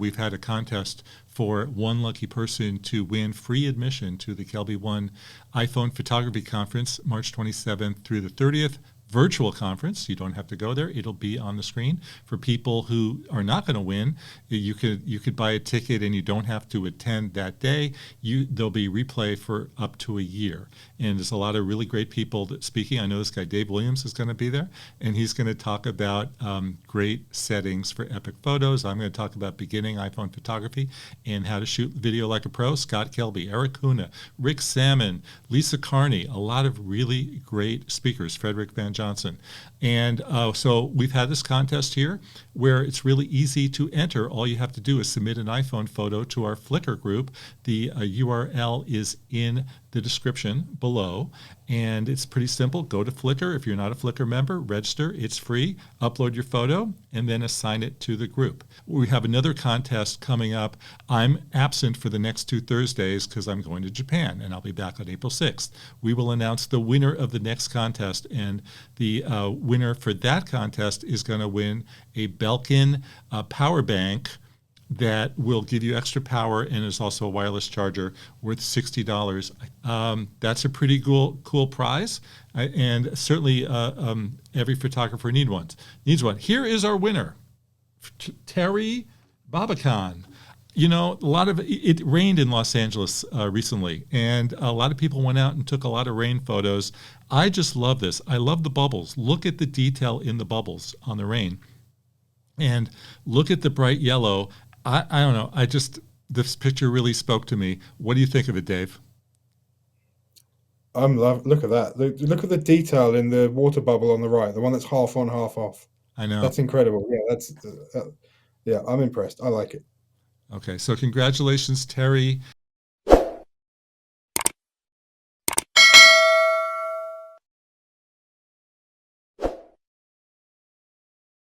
We've had a contest for one lucky person to win free admission to the Kelby One iPhone Photography Conference, March 27th through the 30th. Virtual conference. You don't have to go there. It'll be on the screen. For people who are not going to win, you could buy a ticket and you don't have to attend that day. There'll be replay for up to a year. And there's a lot of really great people speaking. I know this guy Dave Williams is going to be there, and he's going to talk about great settings for epic photos. I'm going to talk about beginning iPhone photography and how to shoot video like a pro. Scott Kelby, Eric Kuna, Rick Salmon, Lisa Carney, a lot of really great speakers, Frederick Van Johnson. And so we've had this contest here where it's really easy to enter. All you have to do is submit an iPhone photo to our Flickr group. The URL is in the description below, and it's pretty simple. Go to Flickr. If you're not a Flickr member, register. It's free. Upload your photo and then assign it to the group. We have another contest coming up. I'm absent for the next 2 Thursdays because I'm going to Japan, and I'll be back on April 6th. We will announce the winner of the next contest, and the winner for that contest is going to win a Belkin power bank that will give you extra power and is also a wireless charger worth $60. That's a pretty cool prize, and certainly every photographer needs one. Here is our winner, Teresa Babakan. You know, it rained in Los Angeles recently, and a lot of people went out and took a lot of rain photos. I just love this. I love the bubbles. Look at the detail in the bubbles on the rain, and look at the bright yellow. I don't know. This picture really spoke to me. What do you think of it, Dave? Look at that. Look at the detail in the water bubble on the right, the one that's half on, half off. I know. That's incredible. Yeah, yeah, I'm impressed. I like it. Okay, so congratulations, Terry.